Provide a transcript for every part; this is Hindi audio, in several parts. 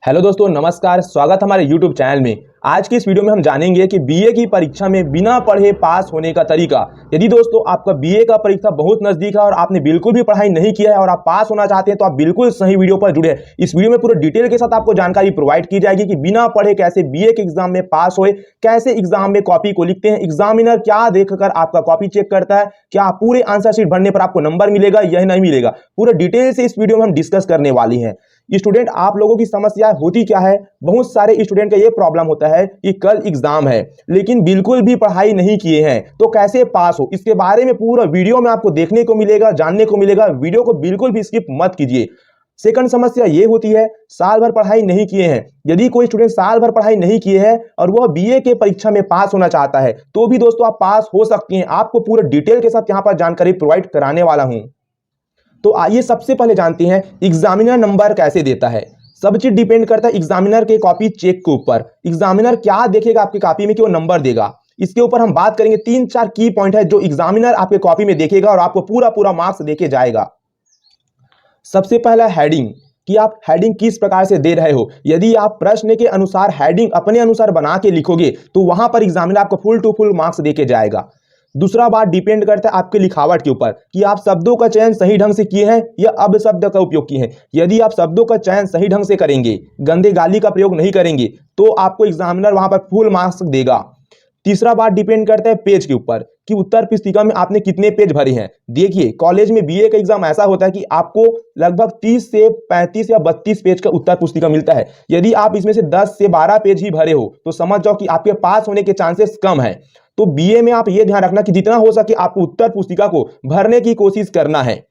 हेलो दोस्तों, नमस्कार। स्वागत हमारे YouTube चैनल में। आज की इस वीडियो में हम जानेंगे कि बीए की परीक्षा में बिना पढ़े पास होने का तरीका। यदि दोस्तों आपका बीए का परीक्षा बहुत नजदीक है और आपने बिल्कुल भी पढ़ाई नहीं किया है और आप पास होना चाहते हैं तो आप बिल्कुल सही वीडियो पर जुड़े। इस वीडियो में पूरे डिटेल के साथ आपको जानकारी प्रोवाइड की जाएगी कि बिना पढ़े कैसे बीए के एग्जाम में पास होए, कैसे एग्जाम में कॉपी को लिखते हैं, एग्जामिनर क्या देखकर आपका कॉपी चेक करता है, क्या पूरे आंसर शीट भरने पर आपको नंबर मिलेगा या नहीं मिलेगा, पूरे डिटेल से इस वीडियो में हम डिस्कस करने वाली हैं। स्टूडेंट, आप लोगों की समस्या होती क्या है? बहुत सारे स्टूडेंट का ये प्रॉब्लम होता है कि कल एग्जाम है लेकिन बिल्कुल भी पढ़ाई नहीं किए हैं, तो कैसे पास हो, इसके बारे में पूरा वीडियो में आपको देखने को मिलेगा, जानने को मिलेगा। वीडियो को बिल्कुल भी स्किप मत कीजिए। सेकंड समस्या ये होती है, साल भर पढ़ाई नहीं किए हैं। यदि कोई स्टूडेंट साल भर पढ़ाई नहीं किए हैं और वह बीए के परीक्षा में पास होना चाहता है तो भी दोस्तों आप पास हो सकती हैं। आपको पूरे डिटेल के साथ यहां पर जानकारी प्रोवाइड कराने वाला हूं। तो आइए सबसे पहले जानते हैं एग्जामिनर नंबर कैसे देता है। सब चीज डिपेंड करता है एग्जामिनर के कॉपी चेक के ऊपर। एग्जामिनर क्या देखेगा आपकी कॉपी में कि वो नंबर देगा, इसके ऊपर हम बात करेंगे। 3-4 की पॉइंट है जो एग्जामिनर आपके कॉपी में देखेगा और आपको पूरा मार्क्स देके जाएगा। सबसे पहला हेडिंग, कि आप हेडिंग किस प्रकार से दे रहे हो। यदि आप प्रश्न के अनुसार हेडिंग अपने अनुसार बना के लिखोगे तो वहां पर एग्जामिनर आपको फुल टू फुल मार्क्स देके जाएगा। दूसरा बात डिपेंड करता है आपके लिखावट के ऊपर कि आप शब्दों का चयन सही ढंग से किए हैं या अपशब्द का उपयोग किए हैं। यदि आप शब्दों का चयन सही ढंग से करेंगे, गंदे गाली का प्रयोग नहीं करेंगे, तो आपको एग्जामिनर वहां पर फुल मार्क्स देगा। तीसरा बात डिपेंड करता है पेज के ऊपर कि उत्तर पुस्तिका में आपने कितने पेज भरे हैं। देखिए, कॉलेज में बीए का एग्जाम ऐसा होता है कि आपको लगभग 30 से 35 या 32 पेज का उत्तर पुस्तिका मिलता है। यदि आप इसमें से 10 से 12 पेज ही भरे हो तो समझ जाओ कि आपके पास होने के चांसेस कम है। तो बीए में आप ये ध्यान रखना कि जितना हो सके आपको उत्तर पुस्तिका को भरने की कोशिश करना है।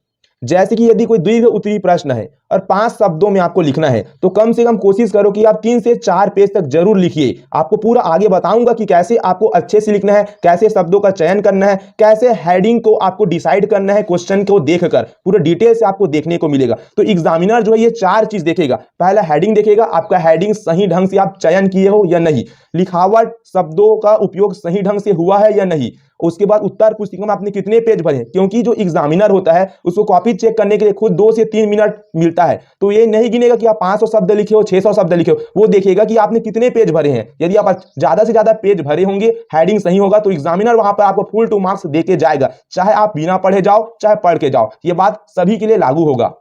जैसे कि यदि कोई दीर्घ उत्तरीय प्रश्न है और 5 शब्दों में आपको लिखना है तो कम से कम कोशिश करो कि आप 3 से 4 पेज तक जरूर लिखिए। आपको पूरा आगे बताऊंगा कि कैसे आपको अच्छे से लिखना है, कैसे शब्दों का चयन करना है, कैसे हेडिंग को आपको डिसाइड करना है। क्वेश्चन को देखकर पूरे डिटेल से आपको देखने को मिलेगा। तो एग्जामिनर जो है ये 4 चीज देखेगा। पहला हेडिंग देखेगा, आपका हेडिंग सही ढंग से आप चयन किए हो या नहीं, लिखावट शब्दों का उपयोग सही ढंग से हुआ है या नहीं। उसके बाद उत्तर पुस्तिका में आपने कितने पेज भरे, क्योंकि जो एग्जामिनर होता है उसको कॉपी चेक करने के लिए खुद 2 से 3 मिनट मिलता है। तो ये नहीं गिनेगा कि आप 500 शब्द लिखे हो, 600 शब्द लिखे हो, वो देखेगा कि आपने कितने पेज भरे हैं। यदि आप ज्यादा से ज्यादा पेज भरे होंगे, हेडिंग सही होगा, तो एग्जामिनर वहां पर आपको फुल टू मार्क्स देके जाएगा, चाहे आप बिना पढ़े जाओ चाहे पढ़ के जाओ। ये बात सभी के लिए लागू होगा।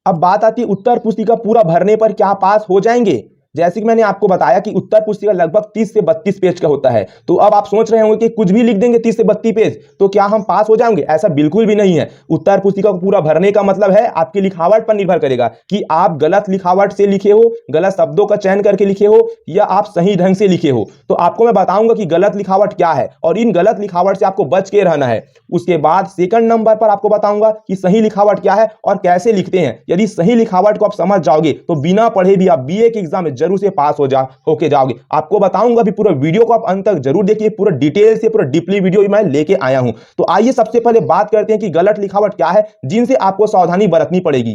अब बात आती है उत्तर पुस्तिका पूरा भरने पर क्या पास हो जाएंगे। जैसे कि मैंने आपको बताया कि उत्तर पुस्तिका लगभग 30 से 32 पेज का होता है। तो अब आप सोच रहे होंगे कि कुछ भी लिख देंगे 30 से 32 पेज तो क्या हम पास हो जाएंगे? ऐसा बिल्कुल भी नहीं है। उत्तर पुस्तिका को पूरा भरने का मतलब है आपकी लिखावट पर निर्भर करेगा कि आप गलत लिखावट से लिखे हो, गलत शब्दों का चयन करके लिखे हो या आप सही ढंग से लिखे हो। तो आपको मैं बताऊंगा कि गलत लिखावट क्या है और इन गलत लिखावट से आपको बच के रहना है। उसके बाद सेकंड नंबर पर आपको बताऊंगा कि सही लिखावट क्या है और कैसे लिखते हैं। यदि सही लिखावट को आप समझ जाओगे तो बिना पढ़े भी आप बीए के एग्जाम में जरूर से पास होके जाओगे। आपको बताऊंगा भी, पूरा वीडियो को आप अंत तक जरूर देखिए। पूरा डिटेल से पूरा डीपली वीडियो मैं लेके आया हूं। तो आइए सबसे पहले बात करते हैं कि गलत लिखावट क्या है जिनसे आपको सावधानी बरतनी पड़ेगी।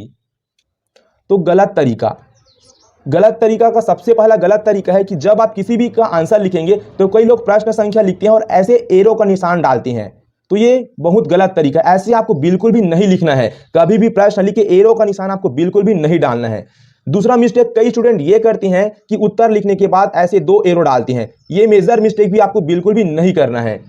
तो गलत तरीका का सबसे पहला गलत तरीका है कि जब आप किसी भी का आंसर लिखेंगे तो कई लोग प्रश्न संख्या लिखते हैं और ऐसे एरो का निशान डालते हैं। तो ये बहुत गलत तरीका है, ऐसे आपको बिल्कुल भी नहीं लिखना है। कभी भी प्रश्न लिख के एरो का निशान आपको बिल्कुल भी नहीं डालना है। दूसरा मिस्टेक कई स्टूडेंट ये करते हैं कि उत्तर लिखने के बाद ऐसे 2 एरो डालते हैं। ये मेजर मिस्टेक भी आपको बिल्कुल भी नहीं करना है।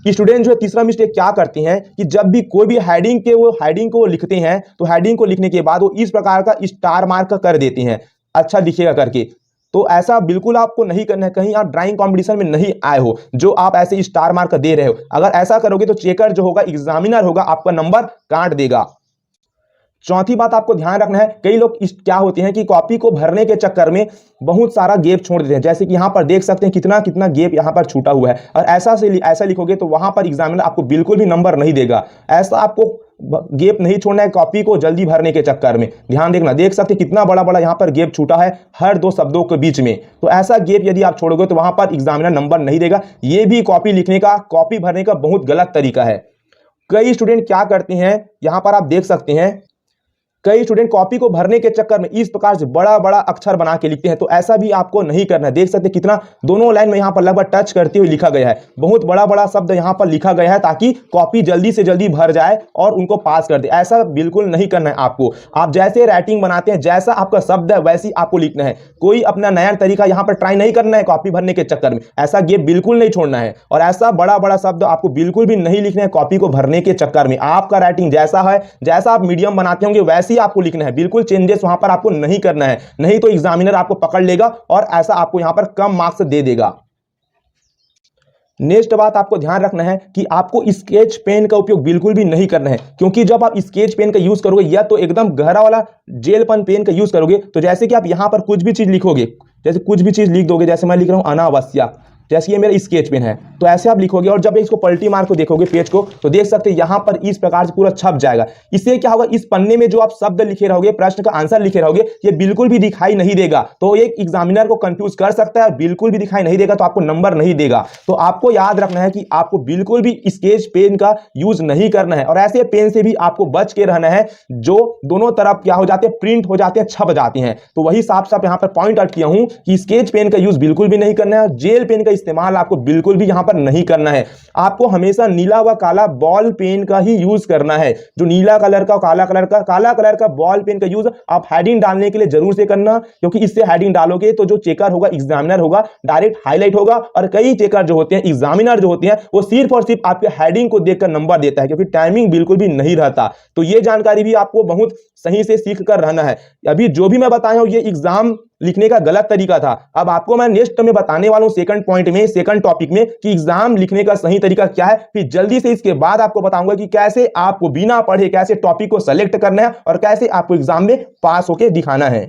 स्टूडेंट जो है तीसरा मिस्टेक क्या करते हैं कि जब भी कोई भी हेडिंग को लिखते हैं तो हेडिंग को लिखने के बाद वो इस प्रकार का स्टार मार्क कर देते हैं, अच्छा दिखेगा करके। तो ऐसा बिल्कुल आपको नहीं करना है। कहीं आप ड्राइंग कंपटीशन में नहीं आए हो जो आप ऐसे स्टार मार्क दे रहे हो। अगर ऐसा करोगे तो चेकर जो होगा, एग्जामिनर होगा, आपका नंबर काट देगा। चौथी बात आपको ध्यान रखना है, कई लोग क्या होते हैं कि कॉपी को भरने के चक्कर में बहुत सारा गैप छोड़ देते हैं। जैसे कि यहाँ पर देख सकते हैं कितना कितना गैप यहाँ पर छूटा हुआ है, और ऐसा लिखोगे तो वहां पर एग्जामिनर आपको बिल्कुल भी नंबर नहीं देगा। ऐसा आपको गैप नहीं छोड़ना है कॉपी को जल्दी भरने के चक्कर में। ध्यान देखना, देख सकते कितना बड़ा बड़ा यहाँ पर गैप छूटा है हर 2 शब्दों के बीच में। तो ऐसा गैप यदि आप छोड़ोगे तो वहां पर एग्जामिनर नंबर नहीं देगा। ये भी कॉपी भरने का बहुत गलत तरीका है। कई स्टूडेंट क्या करते हैं, यहाँ पर आप देख सकते हैं कई स्टूडेंट कॉपी को भरने के चक्कर में इस प्रकार से बड़ा बड़ा अक्षर बना के लिखते हैं, तो ऐसा भी आपको नहीं करना है। देख सकते हैं कितना दोनों लाइन में यहाँ पर लगभग टच करते हुए लिखा गया है, बहुत बड़ा बड़ा शब्द यहाँ पर लिखा गया है ताकि कॉपी जल्दी से जल्दी भर जाए और उनको पास कर दे। ऐसा बिल्कुल नहीं करना है आपको। आप जैसे राइटिंग बनाते हैं, जैसा आपका शब्द है वैसे ही आपको लिखना है। कोई अपना नया तरीका यहाँ पर ट्राई नहीं करना है कॉपी भरने के चक्कर में, ऐसा गैप बिल्कुल नहीं छोड़ना है। और ऐसा बड़ा बड़ा शब्द आपको बिल्कुल भी नहीं लिखना है कॉपी को भरने के चक्कर में। आपका राइटिंग जैसा है, जैसा आप मीडियम बनाते होंगे वैसे ही आपको लिखना है, बिल्कुल चेंजेस वहां पर आपको नहीं करना है, नहीं तो एग्जामिनर आपको पकड़ लेगा और ऐसा आपको यहां पर कम मार्क्स दे देगा। नेक्स्ट बात आपको ध्यान रखना है कि आपको स्केच पेन का उपयोग बिल्कुल भी नहीं करना है, क्योंकि जब आप स्केच पेन का यूज करोगे या तो एकदम गहरा वाला जेल पेन का यूज करोगे, तो जैसे कि आप यहां पर कुछ भी चीज लिखोगे, जैसे कुछ भी चीज लिख दोगे, जैसे मैं लिख रहा हूं अनावश्यक, जैसे ये मेरा स्केच पेन है, तो ऐसे आप लिखोगे और जब इसको पलटी मार को देखोगे पेज को, तो देख सकते हैं यहां पर इस प्रकार से पूरा छप जाएगा। इससे क्या होगा, इस पन्ने में जो आप शब्द लिखे रहोगे, प्रश्न का आंसर लिखे रहोगे, ये बिल्कुल भी दिखाई नहीं देगा। तो एक एग्जामिनर को कंफ्यूज कर सकता है, बिल्कुल भी दिखाई नहीं देगा तो आपको नंबर नहीं देगा। तो आपको याद रखना है कि आपको बिल्कुल भी स्केच पेन का यूज नहीं करना है, और ऐसे पेन से भी आपको बच के रहना है जो दोनों तरफ क्या हो जाते हैं, प्रिंट हो जाते हैं, छप जाते हैं। तो वही साफ साफ यहां पर पॉइंट आउट किया हूं कि स्केच पेन का यूज बिल्कुल भी नहीं करना है, जेल पेन का इस्तेमाल आपको बिल्कुल भी यहां पर नहीं करना है। आपको हमेशा नीला व काला बॉल पेन का ही यूज करना है। जो नीला कलर का, काला कलर का बॉल पेन का यूज आप हेडिंग डालने के लिए जरूर से करना, क्योंकि इससे हेडिंग डालोगे तो जो चेकर होगा, एग्जामिनर होगा, डायरेक्ट हाईलाइट होगा। और कई चेकर जो होते हैं, एग्जामिनर जो होते हैं, वो सिर्फ और सिर्फ आपके हेडिंग को देखकर नंबर देता है, क्योंकि टाइमिंग बिल्कुल भी नहीं रहता। तो ये जानकारी भी आपको बहुत सही से सीख कर रहना है। अभी जो भी मैं बताया हूं ये एग्जाम लिखने का गलत तरीका था। अब आपको मैं नेक्स्ट में बताने वाला हूं सेकंड पॉइंट में, सेकंड टॉपिक में, कि एग्जाम लिखने का सही तरीका क्या है। फिर जल्दी से इसके बाद आपको बताऊंगा कि कैसे आपको बिना पढ़े कैसे टॉपिक को सेलेक्ट करना है और कैसे आपको एग्जाम में पास होकर दिखाना है।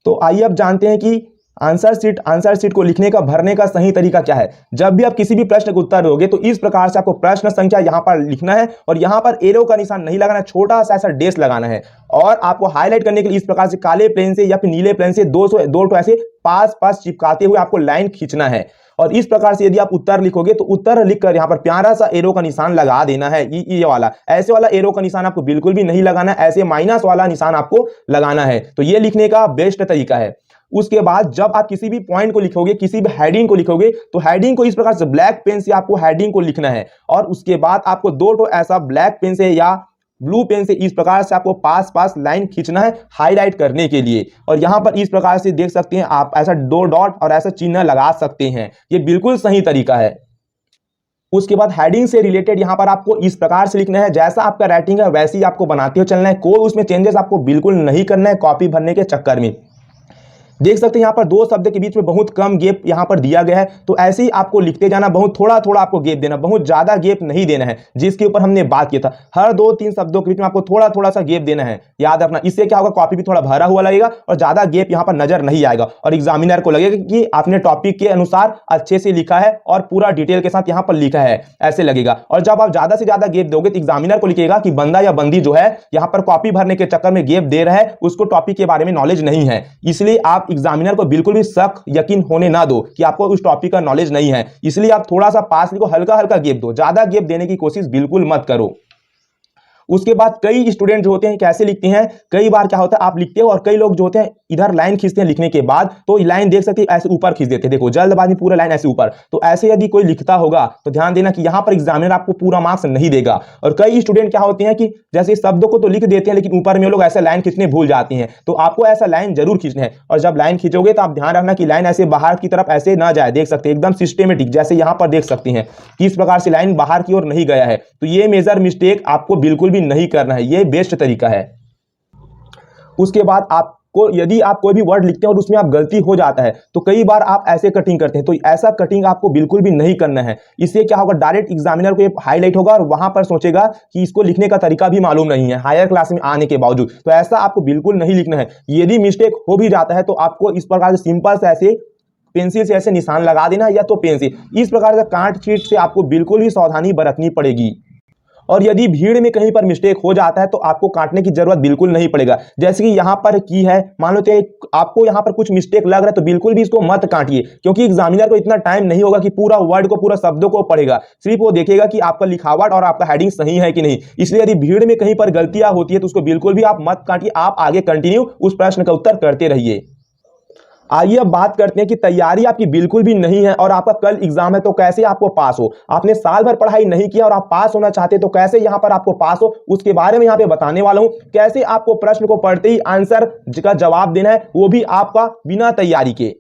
तो आइए अब जानते हैं कि आंसर शीट को लिखने का, भरने का सही तरीका क्या है। जब भी आप किसी भी प्रश्न का उत्तर दोगे तो इस प्रकार से आपको प्रश्न संख्या यहां पर लिखना है और यहां पर एरो का निशान नहीं लगाना है, छोटा सा ऐसा डैश लगाना है। और आपको हाईलाइट करने के लिए इस प्रकार से काले पेन से या फिर नीले पेन से दो तो ऐसे पास चिपकाते हुए आपको लाइन खींचना है। और इस प्रकार से यदि आप उत्तर लिखोगे तो उत्तर लिखकर यहां पर प्यारा सा एरो का निशान लगा देना है। ये वाला, ऐसे वाला एरो का निशान आपको बिल्कुल भी नहीं लगाना है, ऐसे माइनस वाला निशान आपको लगाना है। तो ये लिखने का बेस्ट तरीका है। उसके बाद जब आप किसी भी पॉइंट को लिखोगे, किसी भी हेडिंग को लिखोगे, तो हेडिंग को इस प्रकार से ब्लैक पेन से आपको हेडिंग को लिखना है। और उसके बाद आपको दो तो ऐसा ब्लैक पेन से या ब्लू पेन से इस प्रकार से आपको पास लाइन खींचना है हाईलाइट करने के लिए। और यहां पर इस प्रकार से देख सकते हैं आप, ऐसा दो डॉट और ऐसा चिन्ह लगा सकते हैं। ये बिल्कुल सही तरीका है। उसके बाद हेडिंग से रिलेटेड यहां पर आपको इस प्रकार से लिखना है, जैसा आपका राइटिंग है वैसे ही आपको बनाते हो चलना है। कोई उसमें चेंजेस आपको बिल्कुल नहीं करना है कॉपी भरने के चक्कर में। देख सकते हैं यहाँ पर दो शब्द के बीच में बहुत कम गैप यहाँ पर दिया गया है, तो ऐसे ही आपको लिखते जाना, बहुत थोड़ा आपको गैप देना, बहुत ज्यादा गैप नहीं देना है, जिसके ऊपर हमने बात किया था। हर 2-3 शब्दों के बीच में आपको थोड़ा सा गैप देना है, याद रखना। इससे क्या होगा, कॉपी भी थोड़ा भरा हुआ लगेगा और ज्यादा गैप यहाँ पर नजर नहीं आएगा और एग्जामिनर को लगेगा कि आपने टॉपिक के अनुसार अच्छे से लिखा है और पूरा डिटेल के साथ यहाँ पर लिखा है, ऐसे लगेगा। और जब आप ज्यादा से ज्यादा गैप दोगे तो एग्जामिनर को लिखेगा कि बंदा या बंदी जो है यहाँ पर कॉपी भरने के चक्कर में गैप दे रहा है, उसको टॉपिक के बारे में नॉलेज नहीं है। इसलिए आप एग्जामिनर को बिल्कुल भी शक यकीन होने ना दो कि आपको उस टॉपिक का नॉलेज नहीं है। इसलिए आप थोड़ा सा पास लिखो, हल्का गैप दो, ज्यादा गैप देने की कोशिश बिल्कुल मत करो। उसके बाद कई स्टूडेंट जो होते हैं कैसे लिखते हैं, कई बार क्या होता है आप लिखते हो और कई लोग जो होते हैं इधर लाइन खींचते हैं लिखने के बाद, तो लाइन देख सकते हैं ऐसे ऊपर खींच देते हैं। देखो जल्दबाजी पूरा लाइन ऐसे ऊपर, तो ऐसे यदि कोई लिखता होगा तो ध्यान देना कि यहां पर एग्जामिनर आपको पूरा मार्क्स नहीं देगा। और कई स्टूडेंट क्या होते हैं कि जैसे शब्दों को तो लिख देते हैं लेकिन ऊपर में लोग ऐसा लाइन खींचने भूल जाते हैं, तो आपको ऐसा लाइन जरूर खींचना है। और जब लाइन खींचोगे तो आप ध्यान रखना कि लाइन ऐसे बाहर की तरफ ऐसे ना जाए, देख सकते हैं एकदम सिस्टमेटिक, जैसे यहां पर देख सकते हैं किस प्रकार से लाइन बाहर की ओर नहीं गया है। तो ये मेजर मिस्टेक आपको बिल्कुल भी नहीं करना है, ये बेस्ट तरीका है। उसके बाद आपको यदि आप कोई भी वर्ड लिखते हैं और उसमें आप गलती हो जाता है तो कई बार आप ऐसे कटिंग करते हैं, तो ऐसा कटिंग आपको बिल्कुल भी नहीं करना है। इससे क्या होगा, डायरेक्ट एग्जामिनर को ये हाईलाइट होगा और वहां पर सोचेगा कि इसको लिखने का तरीका भी मालूम नहीं है हायर क्लास में आने के बावजूद। तो ऐसा आपको बिल्कुल नहीं लिखना है। यदि मिस्टेक हो भी जाता है तो आपको इस प्रकार से सिंपल से ऐसे पेंसिल से ऐसे निशान लगा देना, या तो पेन से इस प्रकार से काट छीट से आपको बिल्कुल भी सावधानी बरतनी पड़ेगी। और यदि भीड़ में कहीं पर मिस्टेक हो जाता है तो आपको काटने की जरूरत बिल्कुल नहीं पड़ेगा। जैसे कि यहां पर की है, मान लो आपको यहां पर कुछ मिस्टेक लग रहा है तो बिल्कुल भी इसको मत काटिए, क्योंकि एग्जामिनर को इतना टाइम नहीं होगा कि पूरा वर्ड को, पूरा शब्दों को पढ़ेगा। सिर्फ वो देखेगा कि आपका लिखावट और आपका हेडिंग सही है कि नहीं। इसलिए यदि भीड़ में कहीं पर गलतियां होती है तो उसको बिल्कुल भी आप मत काटिए, आप आगे कंटिन्यू उस प्रश्न का उत्तर करते रहिए। आइए अब बात करते हैं कि तैयारी आपकी बिल्कुल भी नहीं है और आपका कल एग्जाम है तो कैसे आपको पास हो। आपने साल भर पढ़ाई नहीं किया और आप पास होना चाहते तो कैसे यहां पर आपको पास हो, उसके बारे में यहां पे बताने वाला हूं। कैसे आपको प्रश्न को पढ़ते ही आंसर का जवाब देना है, वो भी आपका बिना तैयारी के।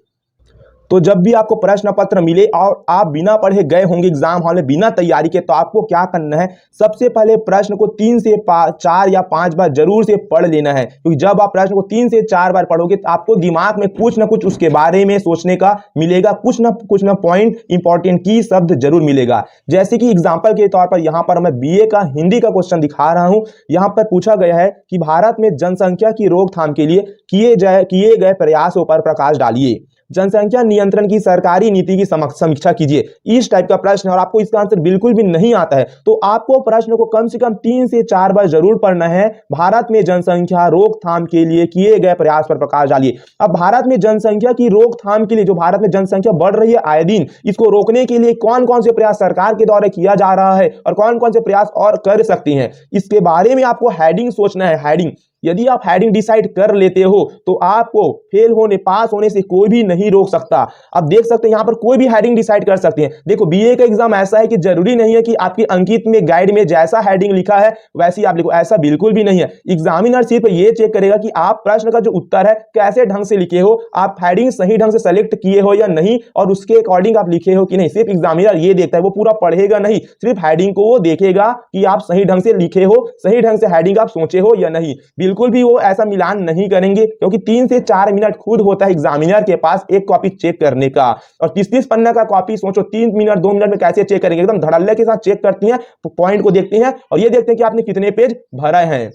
तो जब भी आपको प्रश्न पत्र मिले और आप बिना पढ़े गए होंगे एग्जाम हॉल में बिना तैयारी के, तो आपको क्या करना है, सबसे पहले प्रश्न को 3 से 4 या 5 बार जरूर से पढ़ लेना है। क्योंकि जब आप प्रश्न को 3 से 4 बार पढ़ोगे तो आपको दिमाग में कुछ ना कुछ उसके बारे में सोचने का मिलेगा, कुछ ना पॉइंट इंपॉर्टेंट की शब्द जरूर मिलेगा। जैसे कि एग्जाम्पल के तौर पर यहाँ पर मैं BA का हिंदी का क्वेश्चन दिखा रहा हूँ। यहाँ पर पूछा गया है कि भारत में जनसंख्या की रोकथाम के लिए किए गए प्रयासों पर प्रकाश डालिए, जनसंख्या नियंत्रण की सरकारी नीति की समीक्षा कीजिए। इस टाइप का प्रश्न है और आपको इसका आंसर बिल्कुल भी नहीं आता है तो आपको प्रश्न को कम से कम 3 से 4 बार जरूर पढ़ना है। भारत में जनसंख्या रोकथाम के लिए किए गए प्रयास पर प्रकाश डालिए। अब भारत में जनसंख्या की रोकथाम के लिए, जो भारत में जनसंख्या बढ़ रही है आए दिन, इसको रोकने के लिए कौन कौन से प्रयास सरकार के द्वारा किया जा रहा है और कौन कौन से प्रयास और कर सकती हैं, इसके बारे में आपको हेडिंग सोचना है। हेडिंग, यदि आप हेडिंग डिसाइड कर लेते हो तो आपको फेल होने, पास होने से कोई भी नहीं रोक सकता। आप देख सकते हैं यहां पर कोई भी हेडिंग डिसाइड कर सकते हैं। देखो BA का एग्जाम ऐसा है कि जरूरी नहीं है कि आपकी अंकित में, गाइड में जैसा हेडिंग लिखा है वैसी आप लिखो, ऐसा बिल्कुल भी नहीं है। एग्जामिनर सिर्फ ये चेक करेगा कि आप प्रश्न का जो उत्तर है कैसे ढंग से लिखे हो, आप हेडिंग सही ढंग से सेलेक्ट किए हो या नहीं और उसके अकॉर्डिंग आप लिखे हो कि नहीं। सिर्फ एग्जामिनर ये देखता है, वो पूरा पढ़ेगा नहीं, सिर्फ हेडिंग को वो देखेगा कि आप सही ढंग से लिखे हो, सही ढंग से हेडिंग आप सोचे हो या नहीं। बिल्कुल भी वो ऐसा मिलान नहीं करेंगे, क्योंकि 3 से 4 मिनट खुद होता है एग्जामिनर के पास एक कॉपी चेक करने का। और 30-30 पन्ना का कॉपी सोचो 3 मिनट 2 मिनट में कैसे चेक करेंगे। एकदम धड़ल्ले के साथ चेक करती हैं, पॉइंट को देखते हैं और ये देखते हैं कि आपने कितने पेज भरे हैं।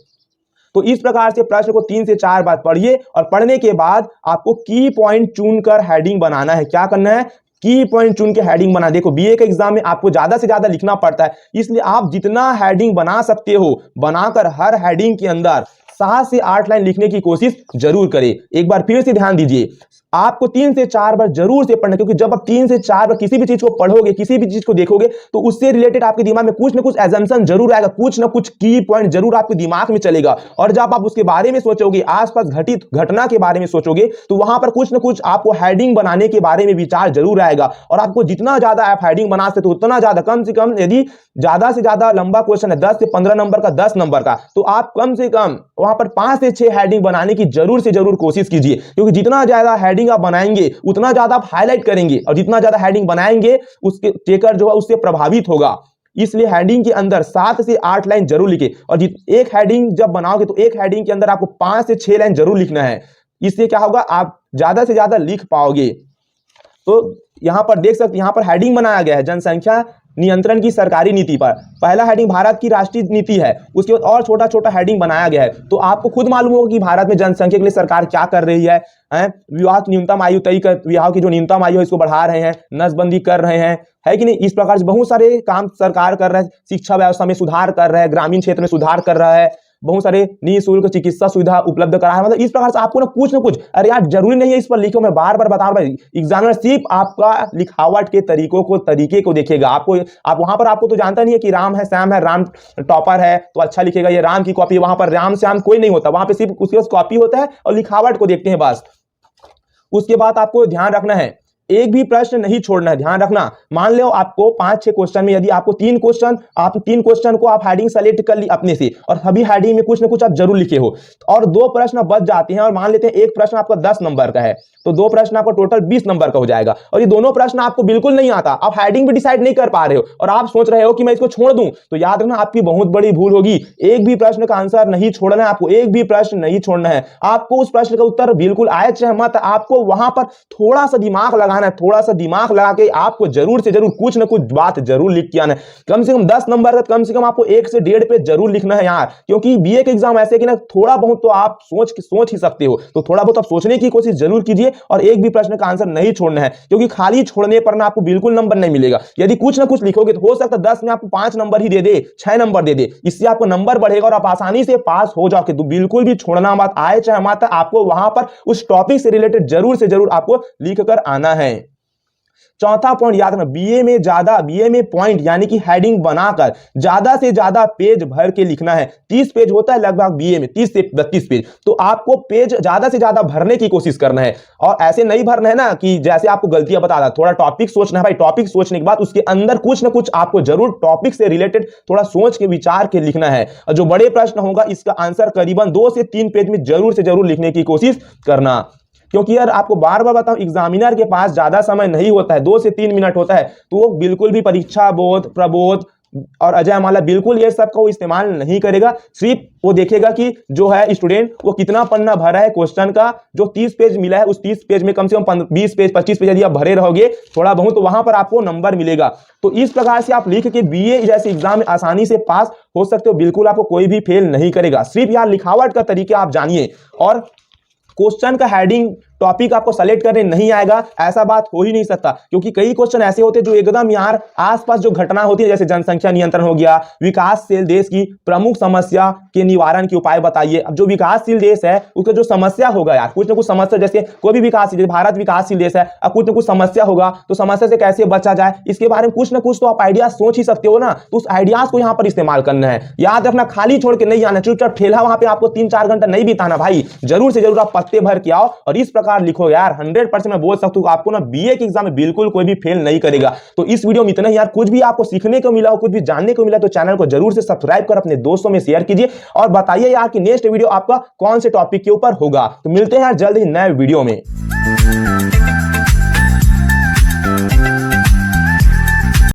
तो इस प्रकार से प्रश्न को 3 से 4 बार पढ़िए और पढ़ने के बाद आपको की पॉइंट चुनकर हेडिंग बनाना है। क्या करना है, की पॉइंट चुन के हेडिंग बना। देखो BA के एग्जाम में आपको ज्यादा से ज्यादा लिखना पड़ता है, इसलिए आप जितना हेडिंग बना सकते हो बनाकर हर हेडिंग के अंदर 7 से 8 लाइन लिखने की कोशिश जरूर करें। एक बार फिर से ध्यान दीजिए, आपको 3 से 4 बार जरूर से पढ़ना, क्योंकि जब आप 3 से 4 बार किसी भी चीज को पढ़ोगे, किसी भी चीज को देखोगे तो उससे रिलेटेड आपके दिमाग में कुछ ना कुछ एजम्पशन जरूर आएगा, कुछ ना कुछ की पॉइंट जरूर आपके दिमाग में चलेगा। और जब आप उसके बारे में सोचोगे, आसपास घटित घटना के बारे में सोचोगे, तो वहां पर कुछ ना कुछ आपको हेडिंग बनाने के बारे में विचार जरूर आएगा। और आपको जितना ज्यादा आप हेडिंग बना सकते हो उतना ज्यादा, कम से कम यदि ज्यादा से ज्यादा लंबा क्वेश्चन है 10 से 15 नंबर का, 10 नंबर का, तो आप कम से कम वहां पर 5 से 6 हेडिंग बनाने की जरूर से जरूर कोशिश कीजिए। क्योंकि जितना ज्यादा हेडिंग आप बनाएंगे उतना ज्यादा आप हाईलाइट करेंगे और जितना ज्यादा हेडिंग बनाएंगे उसके चेकर जो है उससे प्रभावित होगा। इसलिए हेडिंग के अंदर 7 से 8 लाइन जरूर लिखे। और एक हेडिंग जब बनाओगे तो एक हेडिंग के अंदर आपको 5 से 6 लाइन जरूर लिखना है। इससे क्या होगा, आप ज्यादा से ज्यादा लिख पाओगे। तो यहां पर देख सकते, यहां पर हेडिंग बनाया गया है जनसंख्या नियंत्रण की सरकारी नीति पर। पहला हेडिंग भारत की राष्ट्रीय नीति है, उसके बाद और छोटा छोटा हेडिंग बनाया गया है। तो आपको खुद मालूम होगा कि भारत में जनसंख्या के लिए सरकार क्या कर रही है। विवाह की न्यूनतम आयु तय कर, विवाह की जो न्यूनतम आयु है इसको बढ़ा रहे हैं, नसबंदी कर रहे हैं, है कि नहीं। इस प्रकार से बहुत सारे काम सरकार कर रहा है। शिक्षा व्यवस्था में सुधार कर रहा है, ग्रामीण क्षेत्र में सुधार कर रहा है, बहुत सारे निःशुल्क चिकित्सा सुविधा उपलब्ध करा है। मतलब इस प्रकार से आपको ना कुछ, अरे यार जरूरी नहीं है इस पर लिखो, मैं बार बार बता रहा हूं। एग्जामिनर सिर्फ आपका लिखावट के तरीके को देखेगा। आप वहां पर, आपको तो जानता नहीं है कि राम है, श्याम है, राम टॉपर है तो अच्छा लिखेगा, ये राम की कॉपी। वहां पर राम श्याम कोई नहीं होता, वहां पर सिर्फ उसके पास कॉपी होता है और लिखावट को देखते हैं बस। उसके बाद आपको ध्यान रखना है, एक भी प्रश्न नहीं छोड़ना है। ध्यान रखना, मान लो आपको 5-6 क्वेश्चन में, यदि आपको 3 क्वेश्चन को आप हेडिंग सेलेक्ट कर ली अपने से और सभी हेडिंग में कुछ ना कुछ आप जरूर लिखे हो और 2 प्रश्न बच जाते हैं और मान लेते हैं एक प्रश्न आपका 10 नंबर का है तो 2 प्रश्न आपका टोटल 20 नंबर का हो जाएगा। और ये दोनों प्रश्न आपको बिल्कुल नहीं आता, आप हेडिंग भी डिसाइड नहीं कर पा रहे हो और आप सोच रहे हो कि मैं इसको छोड़ दूं, तो याद रखना आपकी बहुत बड़ी भूल होगी। एक भी प्रश्न का आंसर नहीं छोड़ना है आपको, एक भी प्रश्न नहीं छोड़ना है आपको। उस प्रश्न का उत्तर बिल्कुल आए चाहे मत, आपको वहां पर थोड़ा सा दिमाग लगाना लगाना है, थोड़ा सा दिमाग लगा के आपको जरूर से जरूर कुछ ना कुछ बात जरूर लिख के आना है। कम से कम 10 नंबर का कम से कम आपको 1 से 1.5 पेज जरूर लिखना है यार, क्योंकि बीए के एग्जाम ऐसे कि ना थोड़ा बहुत तो आप सोच ही सकते हो, तो थोड़ा बहुत आप सोचने की कोशिश जरूर कीजिए और एक भी प्रश्न का आंसर नहीं छोड़ना है, क्योंकि खाली छोड़ने पर ना आपको बिल्कुल नंबर नहीं मिलेगा। यदि कुछ ना कुछ लिखोगे तो हो सकता है 10 में आपको 5 नंबर ही दे दे, 6 नंबर दे दे, इससे आपको नंबर बढ़ेगा और आप आसानी से पास हो जाओगे। तो बिल्कुल भी छोड़ना मत, आए चाहे मत, आपको वहां पर उस टॉपिक से रिलेटेड जरूर से जरूर आपको लिख कर आना है। चौथा पॉइंट याद रखना, बीए में पॉइंट यानी कि हेडिंग बनाकर ज्यादा से ज्यादा पेज भर के लिखना है। 30 पेज होता है लगभग बीए में, 30 से 32 पेज, तो आपको पेज ज्यादा से ज्यादा भरने की कोशिश करना है। और ऐसे नहीं भरना है ना कि जैसे आपको गलतियां बता रहा, थोड़ा टॉपिक सोचना है भाई, टॉपिक सोचने के बाद उसके अंदर कुछ ना कुछ आपको जरूर टॉपिक से रिलेटेड थोड़ा सोच के विचार के लिखना है। और जो बड़े प्रश्न होगा इसका आंसर करीबन 2 से 3 पेज में जरूर से जरूर लिखने की कोशिश करना, क्योंकि यार आपको बार बार बताऊं, एग्जामिनर के पास ज्यादा समय नहीं होता है, 2 से 3 मिनट होता है, तो वो बिल्कुल भी परीक्षा बोध, प्रबोध और अजय माला बिल्कुल ये सब का वो इस्तेमाल नहीं करेगा। सिर्फ वो देखेगा कि जो है स्टूडेंट वो कितना पन्ना भरा है क्वेश्चन का, जो 30 पेज मिला है उस 30 पेज में कम से कम 20 पेज 25 पेज यदि आप भरे रहोगे थोड़ा बहुत, तो वहां पर आपको नंबर मिलेगा। तो इस प्रकार से आप लिख के बीए जैसे एग्जाम में आसानी से पास हो सकते हो, बिल्कुल आपको कोई भी फेल नहीं करेगा। सिर्फ यार लिखावट का तरीका आप जानिए, और क्वेश्चन का हेडिंग टॉपिक आपको सेलेक्ट करने नहीं आएगा ऐसा बात हो ही नहीं सकता, क्योंकि कई क्वेश्चन ऐसे होते हैं जो एकदम यार आसपास जो घटना होती है, जैसे जनसंख्या नियंत्रण हो गया, विकासशील देश की प्रमुख समस्या के निवारण के उपाय बताइए। अब जो विकासशील देश है उसका जो समस्या होगा यार, कुछ ना कुछ समस्या, जैसे कोई भी विकासशील, भारत विकासशील देश है, अब कुछ ना कुछ समस्या होगा तो समस्या से कैसे बचा जाए, इसके बारे में कुछ ना कुछ तो आप आइडिया सोच ही सकते हो ना, तो उस आइडियाज को यहाँ पर इस्तेमाल करना है। याद रखना, खाली छोड़ के नहीं आना, चुपचाप ठेला वहां पे आपको 3-4 घंटा नहीं बिताना भाई, जरूर से जरूर आप पत्ते भर के आओ और इस प्रकार लिखो यार। 100% मैं बोल सकता हूं आपको ना बीए के एग्जाम में बिल्कुल कोई भी फेल नहीं करेगा। तो इस वीडियो में इतना ही यार, कुछ भी आपको सीखने को मिला हो, कुछ भी जानने को मिला तो चैनल को जरूर से सब्सक्राइब कर अपने दोस्तों में शेयर कीजिए और बताइए यार कि नेक्स्ट वीडियो आपका कौन से टॉपिक के ऊपर होगा। तो मिलते हैं यार जल्द ही नए वीडियो में।